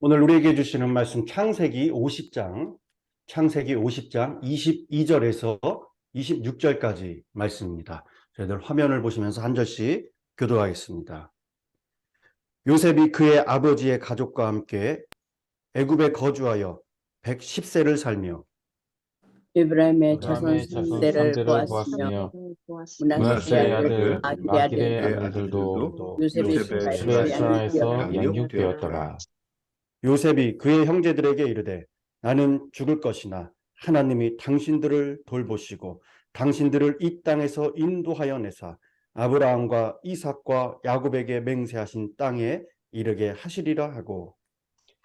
오늘 우리에게 주시는 말씀 창세기 50장 22절에서 26절까지 말씀입니다. 저희들 화면을 보시면서 한 절씩 교도하겠습니다. 요셉이 그의 아버지의 가족과 함께 애굽에 거주하여 110세를 살며 에브라임의 아브라함의 자손 자손 세대를 보았으며 므낫세의 아들 마길의 마길의 아들들도 요셉의 요셉의 수하에서 수하에서 양육되었더라. 양육되었더라. 요셉이 그의 형제들에게 이르되 나는 죽을 것이나 하나님이 당신들을 돌보시고 당신들을 이 땅에서 인도하여 내사 아브라함과 이삭과 야곱에게 맹세하신 땅에 이르게 하시리라 하고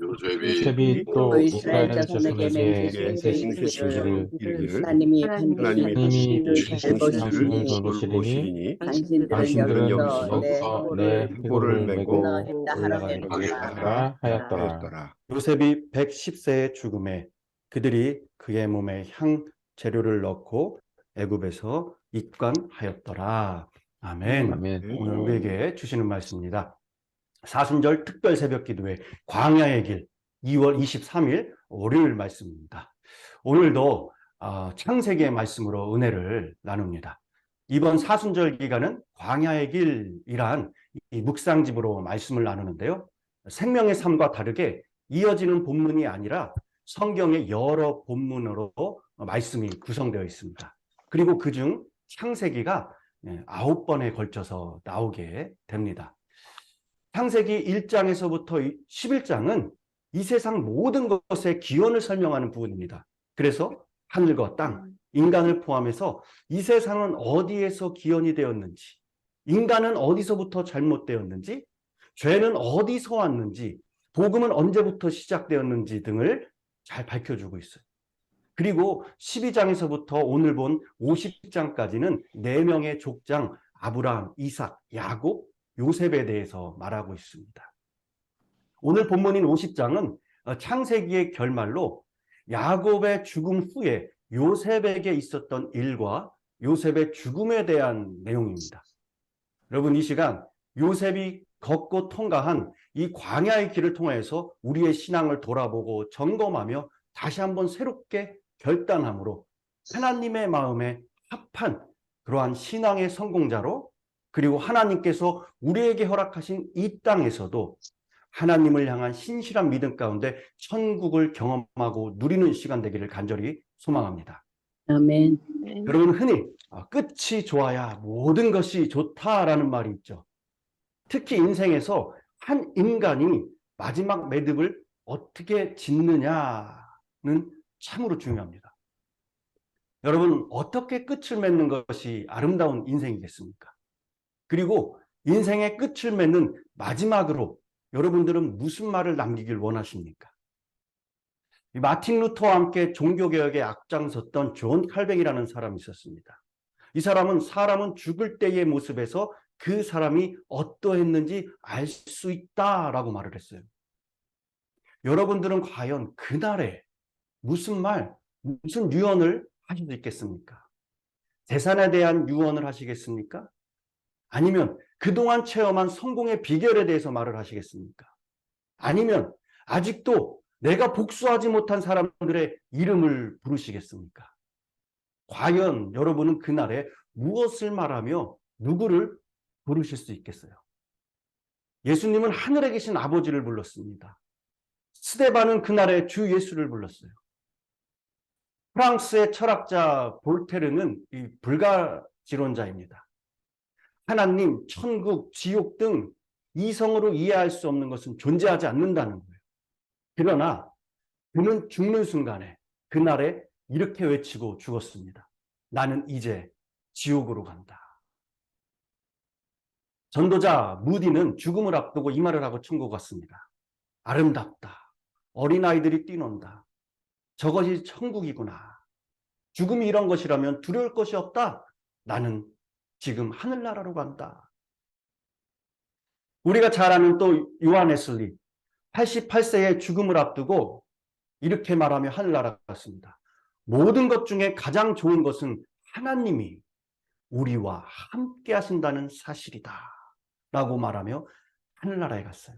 요셉이 또 이스라엘 이스라엘 자손에게 자손에게 맹세하신 맹세하시기를 이르기를 하나님이 하나님이 당신들을 당신을 돌보시리니 돌보시리니 당신들은 여기서 여기서 내 내 흑고를 메고 올라가겠다 올라가겠다 하였더라. 요셉이 110세의 죽음에 그들이 그의 몸에 향 재료를 넣고 애굽에서 입관하였더라. 아멘. 아멘. 오늘 우리에게 주시는 말씀입니다. 사순절 특별 새벽 기도회 광야의 길 2월 23일 월요일 말씀입니다. 오늘도 창세기의 말씀으로 은혜를 나눕니다. 이번 사순절 기간은 광야의 길이란 이 묵상집으로 말씀을 나누는데요. 생명의 삶과 다르게 이어지는 본문이 아니라 성경의 여러 본문으로 말씀이 구성되어 있습니다. 그리고 그중 창세기가 9번에 걸쳐서 나오게 됩니다. 창세기 1장에서부터 11장은 이 세상 모든 것의 기원을 설명하는 부분입니다. 그래서 하늘과 땅, 인간을 포함해서 이 세상은 어디에서 기원이 되었는지, 인간은 어디서부터 잘못되었는지, 죄는 어디서 왔는지, 복음은 언제부터 시작되었는지 등을 잘 밝혀주고 있어요. 그리고 12장에서부터 오늘 본 50장까지는 4명의 족장 아브라함, 이삭, 야곱, 요셉에 대해서 말하고 있습니다. 오늘 본문인 50장은 창세기의 결말로 야곱의 죽음 후에 요셉에게 있었던 일과 요셉의 죽음에 대한 내용입니다. 여러분, 이 시간 요셉이 걷고 통과한 이 광야의 길을 통해서 우리의 신앙을 돌아보고 점검하며 다시 한번 새롭게 결단함으로 하나님의 마음에 합한 그러한 신앙의 성공자로, 그리고 하나님께서 우리에게 허락하신 이 땅에서도 하나님을 향한 신실한 믿음 가운데 천국을 경험하고 누리는 시간 되기를 간절히 소망합니다. 아멘. 여러분, 흔히 끝이 좋아야 모든 것이 좋다라는 말이 있죠. 특히 인생에서 한 인간이 마지막 매듭을 어떻게 짓느냐는 참으로 중요합니다. 여러분, 어떻게 끝을 맺는 것이 아름다운 인생이겠습니까? 그리고 인생의 끝을 맺는 마지막으로 여러분들은 무슨 말을 남기길 원하십니까? 마틴 루터와 함께 종교개혁에 앞장섰던 존 칼뱅이라는 사람이 있었습니다. 이 사람은 죽을 때의 모습에서 그 사람이 어떠했는지 알 수 있다라고 말을 했어요. 여러분들은 과연 그날에 무슨 유언을 하실 수 있겠습니까? 재산에 대한 유언을 하시겠습니까? 아니면 그동안 체험한 성공의 비결에 대해서 말을 하시겠습니까? 아니면 아직도 내가 복수하지 못한 사람들의 이름을 부르시겠습니까? 과연 여러분은 그날에 무엇을 말하며 누구를 부르실 수 있겠어요? 예수님은 하늘에 계신 아버지를 불렀습니다. 스데반은 그날에 주 예수를 불렀어요. 프랑스의 철학자 볼테르는 이 불가지론자입니다. 하나님, 천국, 지옥 등 이성으로 이해할 수 없는 것은 존재하지 않는다는 거예요. 그러나 그는 죽는 순간에 그날에 이렇게 외치고 죽었습니다. 나는 이제 지옥으로 간다. 전도자 무디는 죽음을 앞두고 이 말을 하고 천국 갔습니다. 아름답다. 어린아이들이 뛰논다. 저것이 천국이구나. 죽음이 이런 것이라면 두려울 것이 없다. 나는 지금 하늘나라로 간다. 우리가 잘 아는 또 요한 웨슬리, 88세의 죽음을 앞두고 이렇게 말하며 하늘나라 갔습니다. 모든 것 중에 가장 좋은 것은 하나님이 우리와 함께 하신다는 사실이다 라고 말하며 하늘나라에 갔어요.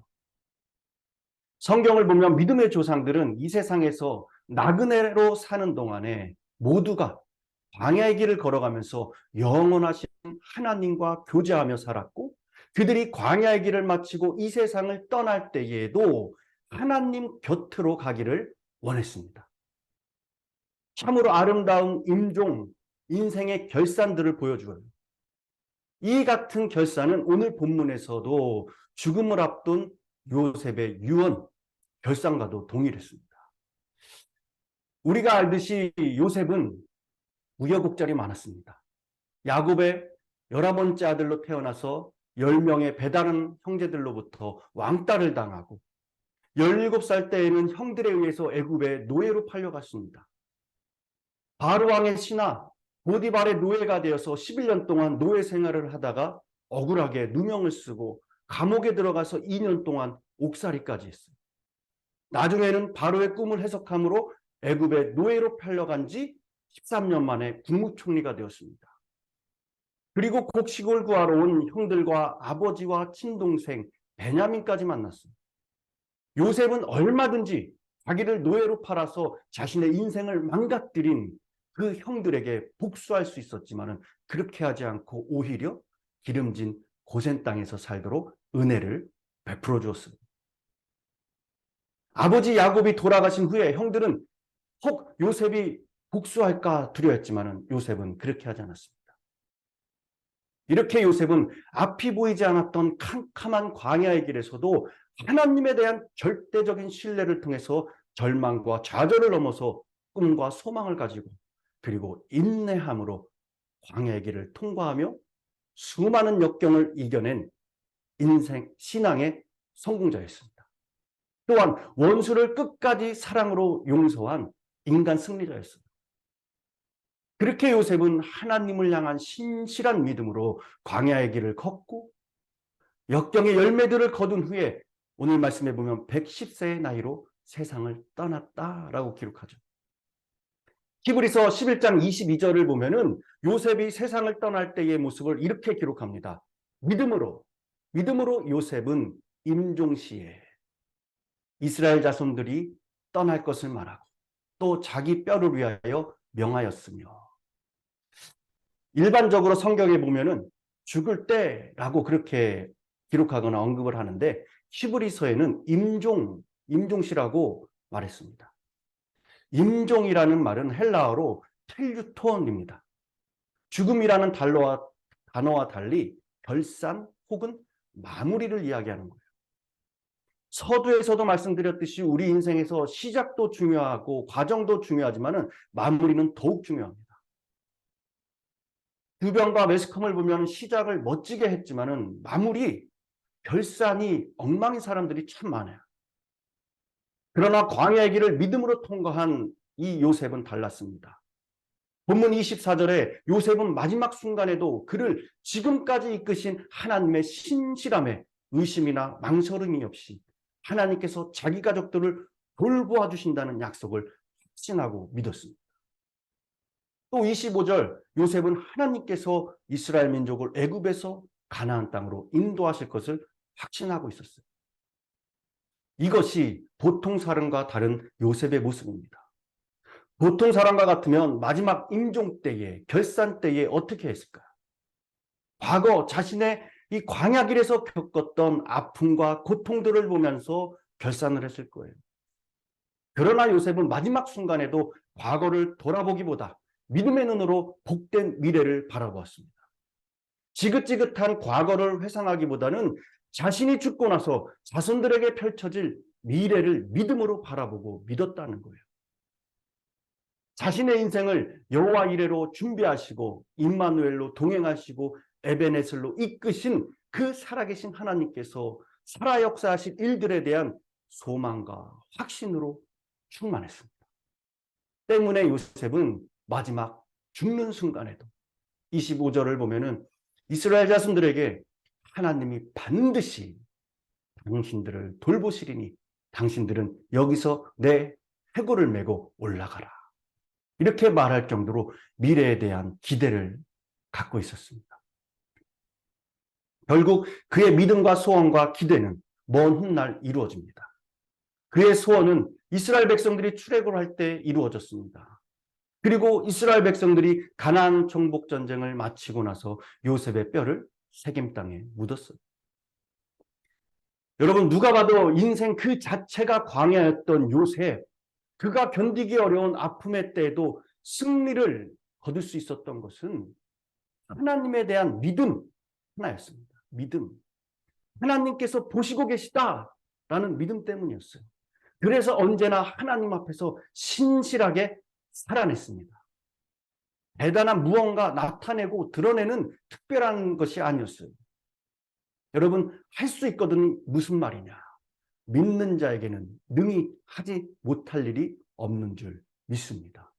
성경을 보면 믿음의 조상들은 이 세상에서 나그네로 사는 동안에 모두가 광야의 길을 걸어가면서 영원하신 하나님과 교제하며 살았고, 그들이 광야의 길을 마치고 이 세상을 떠날 때에도 하나님 곁으로 가기를 원했습니다. 참으로 아름다운 임종, 인생의 결산들을 보여줘요. 이 같은 결산은 오늘 본문에서도 죽음을 앞둔 요셉의 유언, 결산과도 동일했습니다. 우리가 알듯이 요셉은 우여곡절이 많았습니다. 야곱의 11번째 아들로 태어나서 10명의 배다른 형제들로부터 왕따를 당하고 17살 때에는 형들에 의해서 애굽의 노예로 팔려갔습니다. 바로왕의 신하 보디발의 노예가 되어서 11년 동안 노예 생활을 하다가 억울하게 누명을 쓰고 감옥에 들어가서 2년 동안 옥살이까지 했어요. 나중에는 바로의 꿈을 해석함으로 애굽의 노예로 팔려간 지 13년 만에 국무총리가 되었습니다. 그리고 곡식을 구하러 온 형들과 아버지와 친동생 베냐민까지 만났습니다. 요셉은 얼마든지 자기를 노예로 팔아서 자신의 인생을 망가뜨린 그 형들에게 복수할 수 있었지만 그렇게 하지 않고 오히려 기름진 고센 땅에서 살도록 은혜를 베풀어 주었습니다. 아버지 야곱이 돌아가신 후에 형들은 혹 요셉이 복수할까 두려워했지만 요셉은 그렇게 하지 않았습니다. 이렇게 요셉은 앞이 보이지 않았던 캄캄한 광야의 길에서도 하나님에 대한 절대적인 신뢰를 통해서 절망과 좌절을 넘어서 꿈과 소망을 가지고 그리고 인내함으로 광야의 길을 통과하며 수많은 역경을 이겨낸 인생 신앙의 성공자였습니다. 또한 원수를 끝까지 사랑으로 용서한 인간 승리자였습니다. 그렇게 요셉은 하나님을 향한 신실한 믿음으로 광야의 길을 걷고 역경의 열매들을 거둔 후에 오늘 말씀에 보면 110세의 나이로 세상을 떠났다라고 기록하죠. 히브리서 11장 22절을 보면은 요셉이 세상을 떠날 때의 모습을 이렇게 기록합니다. 믿음으로 요셉은 임종시에 이스라엘 자손들이 떠날 것을 말하고 또 자기 뼈를 위하여 명하였으며, 일반적으로 성경에 보면은 죽을 때라고 그렇게 기록하거나 언급을 하는데 히브리서에는 임종시라고 말했습니다. 임종이라는 말은 헬라어로 텔유톤입니다. 죽음이라는 단어와 달리 결산 혹은 마무리를 이야기하는 거예요. 서두에서도 말씀드렸듯이 우리 인생에서 시작도 중요하고 과정도 중요하지만 마무리는 더욱 중요합니다. 주변과 매스컴을 보면 시작을 멋지게 했지만 마무리, 결산이 엉망인 사람들이 참 많아요. 그러나 광야의 길을 믿음으로 통과한 이 요셉은 달랐습니다. 본문 24절에 요셉은 마지막 순간에도 그를 지금까지 이끄신 하나님의 신실함에 의심이나 망설임이 없이 하나님께서 자기 가족들을 돌보아 주신다는 약속을 확신하고 믿었습니다. 또 25절, 요셉은 하나님께서 이스라엘 민족을 애굽에서 가나안 땅으로 인도하실 것을 확신하고 있었어요. 이것이 보통 사람과 다른 요셉의 모습입니다. 보통 사람과 같으면 마지막 임종 때에, 결산 때에 어떻게 했을까요? 과거 자신의 이 광야길에서 겪었던 아픔과 고통들을 보면서 결산을 했을 거예요. 그러나 요셉은 마지막 순간에도 과거를 돌아보기보다 믿음의 눈으로 복된 미래를 바라보았습니다. 지긋지긋한 과거를 회상하기보다는 자신이 죽고 나서 자손들에게 펼쳐질 미래를 믿음으로 바라보고 믿었다는 거예요. 자신의 인생을 여호와 이레로 준비하시고 임마누엘로 동행하시고 에베네셀로 이끄신 그 살아계신 하나님께서 살아 역사하실 일들에 대한 소망과 확신으로 충만했습니다. 때문에 요셉은 마지막 죽는 순간에도 25절을 보면은 이스라엘 자손들에게 하나님이 반드시 당신들을 돌보시리니 당신들은 여기서 내 해골을 메고 올라가라. 이렇게 말할 정도로 미래에 대한 기대를 갖고 있었습니다. 결국 그의 믿음과 소원과 기대는 먼 훗날 이루어집니다. 그의 소원은 이스라엘 백성들이 출애굽을 할 때 이루어졌습니다. 그리고 이스라엘 백성들이 가나안 정복 전쟁을 마치고 나서 요셉의 뼈를 세겜 땅에 묻었어요. 여러분, 누가 봐도 인생 그 자체가 광야였던 요셉, 그가 견디기 어려운 아픔의 때에도 승리를 거둘 수 있었던 것은 하나님에 대한 믿음 하나였습니다. 믿음. 하나님께서 보시고 계시다라는 믿음 때문이었어요. 그래서 언제나 하나님 앞에서 신실하게 살아냈습니다. 대단한 무언가 나타내고 드러내는 특별한 것이 아니었어요. 여러분, 할 수 있거든 무슨 말이냐? 믿는 자에게는 능히 하지 못할 일이 없는 줄 믿습니다.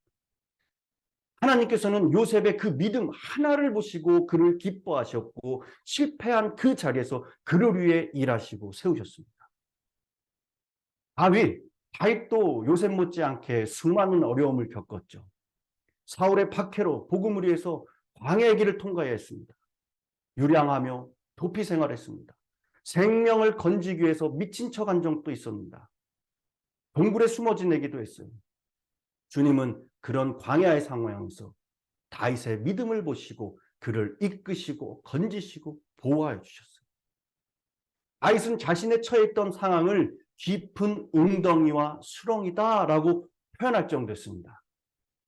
하나님께서는 요셉의 그 믿음 하나를 보시고 그를 기뻐하셨고 실패한 그 자리에서 그를 위해 일하시고 세우셨습니다. 다윗도 요셉 못지않게 수많은 어려움을 겪었죠. 사울의 박해로 복음을 위해서 광야의 길을 통과해야 했습니다. 유량하며 도피 생활했습니다. 생명을 건지기 위해서 미친 척한 적도 있습니다. 동굴에 숨어 지내기도 했어요. 주님은 그런 광야의 상황에서 다윗의 믿음을 보시고 그를 이끄시고 건지시고 보호하여 주셨어요. 다윗은 자신의 처해 있던 상황을 깊은 웅덩이와 수렁이다라고 표현할 정도였습니다.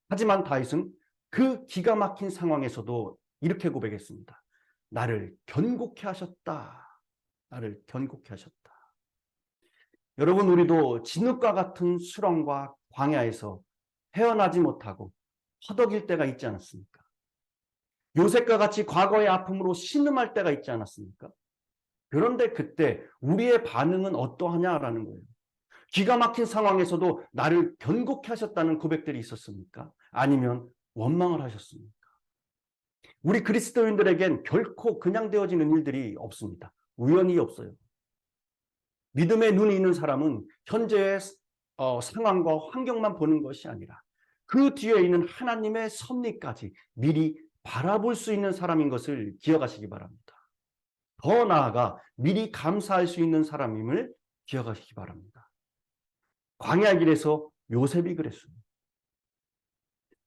하지만 다윗은 그 기가 막힌 상황에서도 이렇게 고백했습니다. 나를 견고케 하셨다. 나를 견고케 하셨다. 여러분, 우리도 진흙과 같은 수렁과 광야에서 헤어나지 못하고 허덕일 때가 있지 않았습니까? 요셉과 같이 과거의 아픔으로 신음할 때가 있지 않았습니까? 그런데 그때 우리의 반응은 어떠하냐라는 거예요. 기가 막힌 상황에서도 나를 견고케 하셨다는 고백들이 있었습니까? 아니면 원망을 하셨습니까? 우리 그리스도인들에겐 결코 그냥 되어지는 일들이 없습니다. 우연히 없어요. 믿음의 눈이 있는 사람은 현재의 상황과 환경만 보는 것이 아니라 그 뒤에 있는 하나님의 섭리까지 미리 바라볼 수 있는 사람인 것을 기억하시기 바랍니다. 더 나아가 미리 감사할 수 있는 사람임을 기억하시기 바랍니다. 광야 길에서 요셉이 그랬습니다.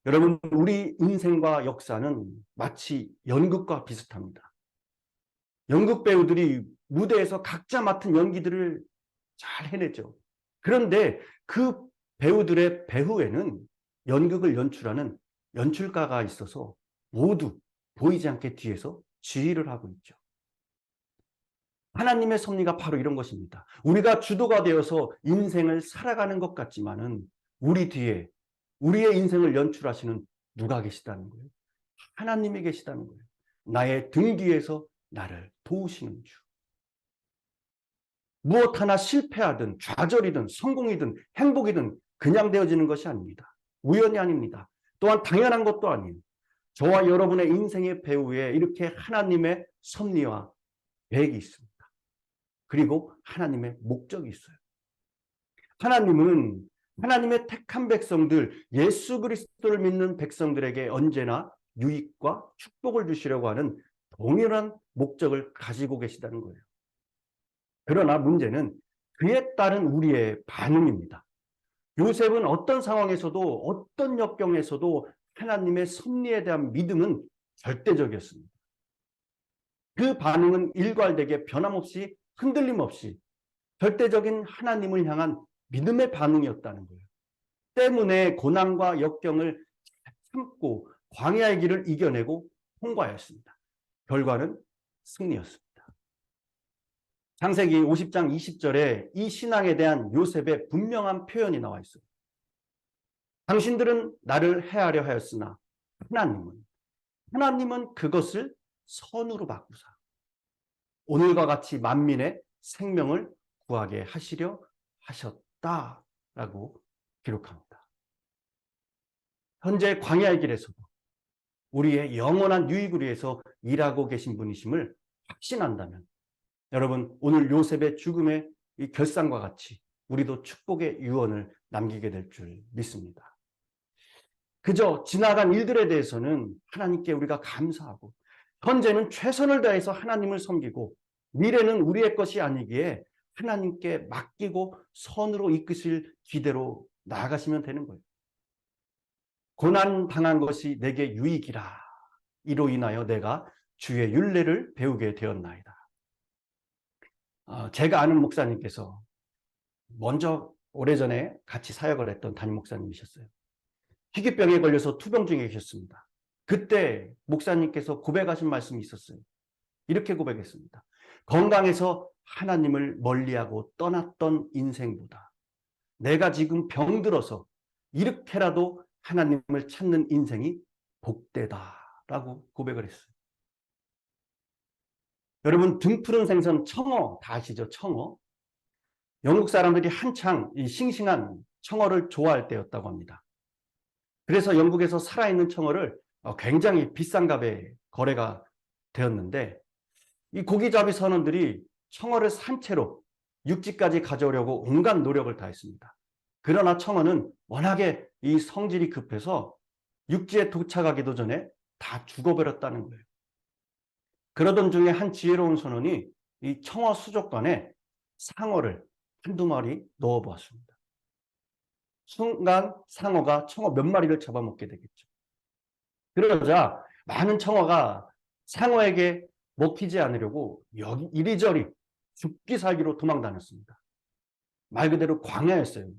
여러분, 우리 인생과 역사는 마치 연극과 비슷합니다. 연극 배우들이 무대에서 각자 맡은 연기들을 잘 해내죠. 그런데 그 배우들의 배후에는 연극을 연출하는 연출가가 있어서 모두 보이지 않게 뒤에서 지휘를 하고 있죠. 하나님의 섭리가 바로 이런 것입니다. 우리가 주도가 되어서 인생을 살아가는 것 같지만은 우리 뒤에 우리의 인생을 연출하시는 누가 계시다는 거예요? 하나님이 계시다는 거예요. 나의 등 뒤에서 나를 도우시는 주. 무엇 하나 실패하든 좌절이든 성공이든 행복이든 그냥 되어지는 것이 아닙니다. 우연이 아닙니다. 또한 당연한 것도 아니에요. 저와 여러분의 인생의 배후에 이렇게 하나님의 섭리와 계획이 있습니다. 그리고 하나님의 목적이 있어요. 하나님은 하나님의 택한 백성들, 예수 그리스도를 믿는 백성들에게 언제나 유익과 축복을 주시려고 하는 동일한 목적을 가지고 계시다는 거예요. 그러나 문제는 그에 따른 우리의 반응입니다. 요셉은 어떤 상황에서도 어떤 역경에서도 하나님의 섭리에 대한 믿음은 절대적이었습니다. 그 반응은 일괄되게 변함없이 흔들림 없이 절대적인 하나님을 향한 믿음의 반응이었다는 거예요. 때문에 고난과 역경을 참고 광야의 길을 이겨내고 통과했습니다. 결과는 승리였습니다. 창세기 50장 20절에 이 신앙에 대한 요셉의 분명한 표현이 나와 있어요. 당신들은 나를 해하려 하였으나 하나님은 그것을 선으로 바꾸사 오늘과 같이 만민의 생명을 구하게 하시려 하셨다라고 기록합니다. 현재 광야의 길에서도 우리의 영원한 유익을 위해서 일하고 계신 분이심을 확신한다면 여러분, 오늘 요셉의 죽음의 이 결산과 같이 우리도 축복의 유언을 남기게 될 줄 믿습니다. 그저 지나간 일들에 대해서는 하나님께 우리가 감사하고 현재는 최선을 다해서 하나님을 섬기고 미래는 우리의 것이 아니기에 하나님께 맡기고 선으로 이끄실 기대로 나아가시면 되는 거예요. 고난 당한 것이 내게 유익이라. 이로 인하여 내가 주의 율례를 배우게 되었나이다. 제가 아는 목사님께서 먼저 오래전에 같이 사역을 했던 담임 목사님이셨어요. 희귀병에 걸려서 투병 중에 계셨습니다. 그때 목사님께서 고백하신 말씀이 있었어요. 이렇게 고백했습니다. 건강해서 하나님을 멀리하고 떠났던 인생보다 내가 지금 병들어서 이렇게라도 하나님을 찾는 인생이 복되다라고 고백을 했어요. 여러분, 등푸른 생선 청어 다 아시죠? 청어. 영국 사람들이 한창 이 싱싱한 청어를 좋아할 때였다고 합니다. 그래서 영국에서 살아있는 청어를 굉장히 비싼 값에 거래가 되었는데, 이 고기잡이 선원들이 청어를 산채로 육지까지 가져오려고 온갖 노력을 다했습니다. 그러나 청어는 워낙에 이 성질이 급해서 육지에 도착하기도 전에 다 죽어버렸다는 거예요. 그러던 중에 한 지혜로운 선원이 이 청어 수족관에 상어를 한두 마리 넣어보았습니다. 순간 상어가 청어 몇 마리를 잡아먹게 되겠죠. 그러자 많은 청어가 상어에게 먹히지 않으려고 여기 이리저리 죽기 살기로 도망 다녔습니다. 말 그대로 광야였어요.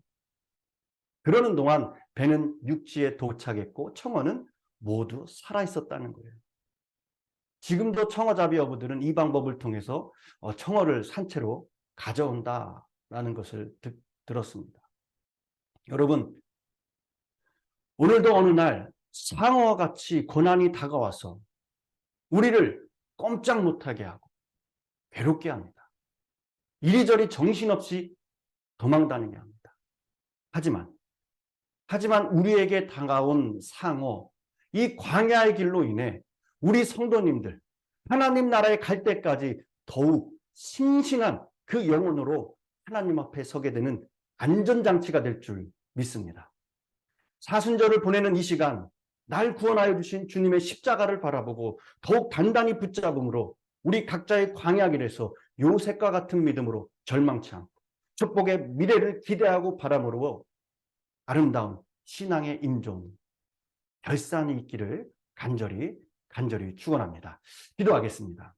그러는 동안 배는 육지에 도착했고 청어는 모두 살아있었다는 거예요. 지금도 청어잡이 어부들은 이 방법을 통해서 청어를 산채로 가져온다라는 것을 들었습니다. 여러분, 오늘도 어느 날 상어같이 고난이 다가와서 우리를 꼼짝 못하게 하고 괴롭게 합니다. 이리저리 정신없이 도망다니게 합니다. 하지만 우리에게 다가온 상어, 이 광야의 길로 인해 우리 성도님들, 하나님 나라에 갈 때까지 더욱 싱싱한 그 영혼으로 하나님 앞에 서게 되는 안전장치가 될 줄 믿습니다. 사순절을 보내는 이 시간, 날 구원하여 주신 주님의 십자가를 바라보고 더욱 단단히 붙잡음으로 우리 각자의 광야길에서 요셉과 같은 믿음으로 절망치 않고 축복의 미래를 기대하고 바람으로 아름다운 신앙의 임종, 결산이 있기를 간절히 축원합니다. 기도하겠습니다.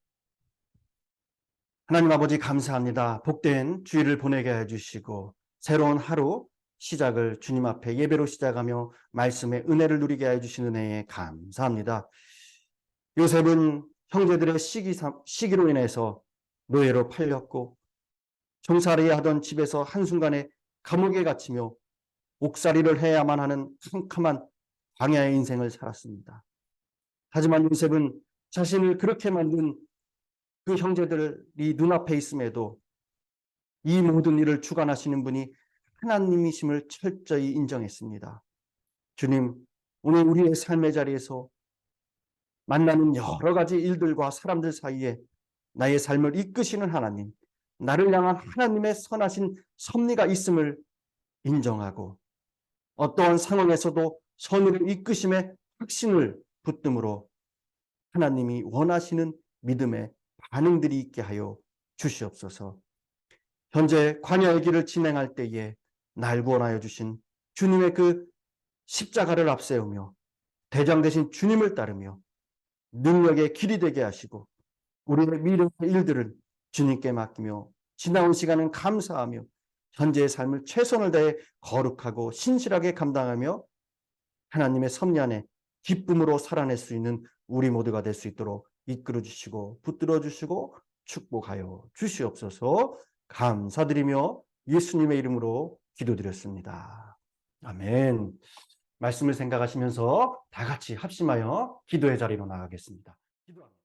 하나님 아버지 감사합니다. 복된 주일을 보내게 해주시고 새로운 하루 시작을 주님 앞에 예배로 시작하며 말씀의 은혜를 누리게 해주시는 은혜에 감사합니다. 요셉은 형제들의 시기로 인해서 노예로 팔렸고 종살이 하던 집에서 한순간에 감옥에 갇히며 옥살이를 해야만 하는 캄캄한 광야의 인생을 살았습니다. 하지만 요셉은 자신을 그렇게 만든 그 형제들이 눈앞에 있음에도 이 모든 일을 주관하시는 분이 하나님이심을 철저히 인정했습니다. 주님, 오늘 우리의 삶의 자리에서 만나는 여러 가지 일들과 사람들 사이에 나의 삶을 이끄시는 하나님, 나를 향한 하나님의 선하신 섭리가 있음을 인정하고 어떠한 상황에서도 선으로 이끄심의 확신을 붙듦으로 하나님이 원하시는 믿음의 반응들이 있게 하여 주시옵소서. 현재 광야의 길을 진행할 때에 날 구원하여 주신 주님의 그 십자가를 앞세우며 대장 되신 주님을 따르며 능력의 길이 되게 하시고 우리의 미래의 일들을 주님께 맡기며 지나온 시간은 감사하며 현재의 삶을 최선을 다해 거룩하고 신실하게 감당하며 하나님의 섭리 안에 기쁨으로 살아낼 수 있는 우리 모두가 될 수 있도록 이끌어 주시고 붙들어 주시고 축복하여 주시옵소서. 감사드리며 예수님의 이름으로 기도드렸습니다. 아멘. 말씀을 생각하시면서 다 같이 합심하여 기도의 자리로 나가겠습니다. 기도합니다.